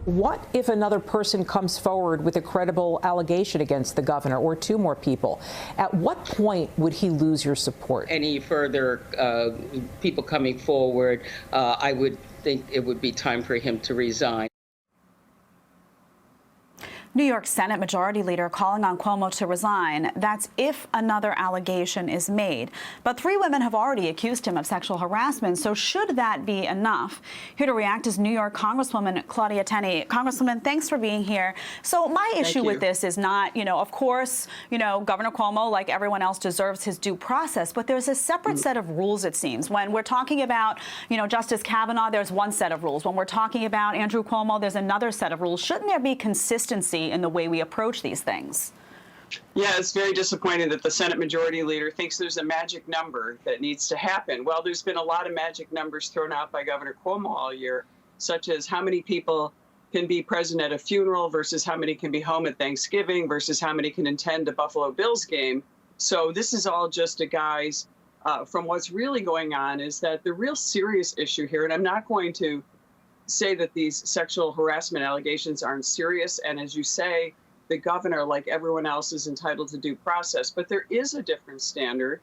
What if another person comes forward with a credible allegation against the governor or two more people? At what point would he lose your support? Any further people coming forward, I would think it would be time for him to resign. New York Senate Majority Leader calling on Cuomo to resign. That's if another allegation is made. But 3 women have already accused him of sexual harassment, so should that be enough? Here to react is New York Congresswoman Claudia Tenney. Congresswoman, thanks for being here. So my issue with this is not, of course, Governor Cuomo, like everyone else, deserves his due process, but there's a separate set of rules, it seems. When we're talking about, Justice Kavanaugh, there's one set of rules. When we're talking about Andrew Cuomo, there's another set of rules. Shouldn't there be consistency in the way we approach these things? Yeah, it's very disappointing that the Senate Majority Leader thinks there's a magic number that needs to happen. Well, there's been a lot of magic numbers thrown out by Governor Cuomo all year, such as how many people can be present at a funeral versus how many can be home at Thanksgiving versus how many can attend a Buffalo Bills game. So this is all just a guise from what's really going on is that the real serious issue here, and I'm not going to say that these sexual harassment allegations aren't serious. And as you say, the governor, like everyone else, is entitled to due process. But there is a different standard.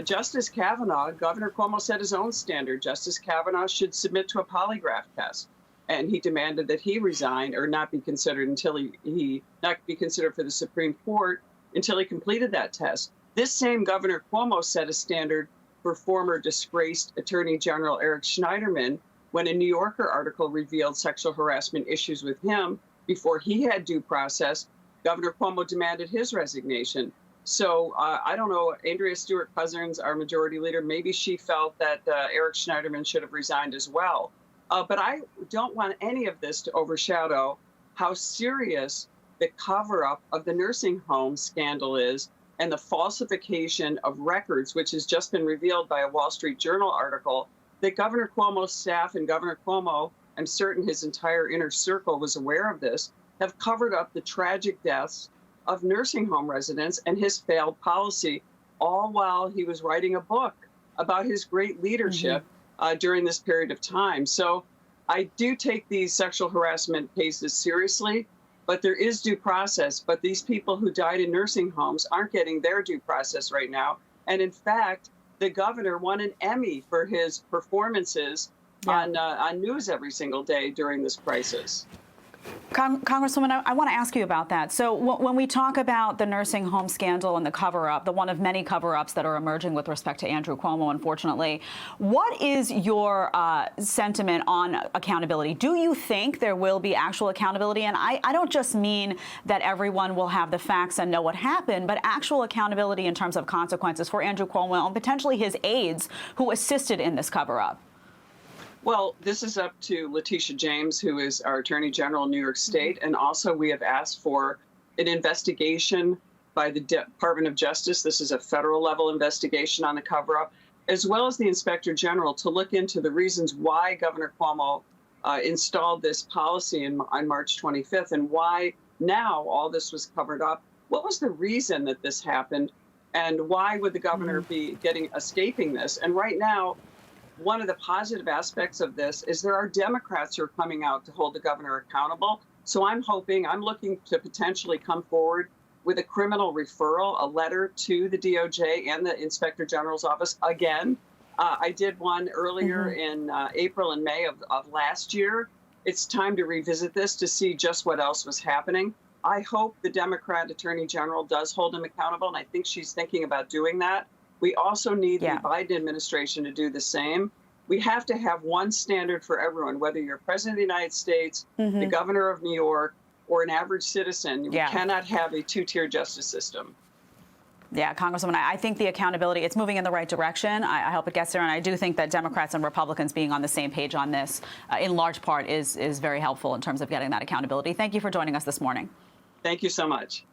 Justice Kavanaugh, Governor Cuomo set his own standard. Justice Kavanaugh should submit to a polygraph test. And he demanded that he resign or not be considered until he not be considered for the Supreme Court until he completed that test. This same Governor Cuomo set a standard for former disgraced Attorney General Eric Schneiderman, when a New Yorker article revealed sexual harassment issues with him before he had due process. Governor Cuomo demanded his resignation. So I don't know, Andrea Stewart-Cousins, our majority leader, maybe she felt that Eric Schneiderman should have resigned as well. But I don't want any of this to overshadow how serious the cover-up of the nursing home scandal is and the falsification of records, which has just been revealed by a Wall Street Journal article that Governor Cuomo's staff and Governor Cuomo, I'm certain his entire inner circle was aware of this, have covered up the tragic deaths of nursing home residents and his failed policy, all while he was writing a book about his great leadership during this period of time. So I do take these sexual harassment cases seriously, but there is due process. But these people who died in nursing homes aren't getting their due process right now. And in fact, the governor won an Emmy for his performances on news every single day during this crisis. Congresswoman, I want to ask you about that. So when we talk about the nursing home scandal and the cover-up, the one of many cover-ups that are emerging with respect to Andrew Cuomo, unfortunately, what is your sentiment on accountability? Do you think there will be actual accountability? And I don't just mean that everyone will have the facts and know what happened, but actual accountability in terms of consequences for Andrew Cuomo and potentially his aides who assisted in this cover-up. Well, this is up to Letitia James, who is our Attorney General in New York State. And also we have asked for an investigation by the Department of Justice. This is a federal level investigation on the cover-up, as well as the Inspector General to look into the reasons why Governor Cuomo installed this policy on March 25th and why now all this was covered up. What was the reason that this happened? And why would the governor be escaping this? And right now, one of the positive aspects of this is there are Democrats who are coming out to hold the governor accountable. So I'm looking to potentially come forward with a criminal referral, a letter to the DOJ and the Inspector General's office again. I did one earlier in April and May of last year. It's time to revisit this to see just what else was happening. I hope the Democrat Attorney General does hold him accountable, and I think she's thinking about doing that. We also need the Biden administration to do the same. We have to have one standard for everyone, whether you're president of the United States, the governor of New York, or an average citizen. We cannot have a two-tier justice system. Yeah, Congresswoman, I think the accountability, it's moving in the right direction. I hope it gets there. And I do think that Democrats and Republicans being on the same page on this, in large part, is very helpful in terms of getting that accountability. Thank you for joining us this morning. Thank you so much.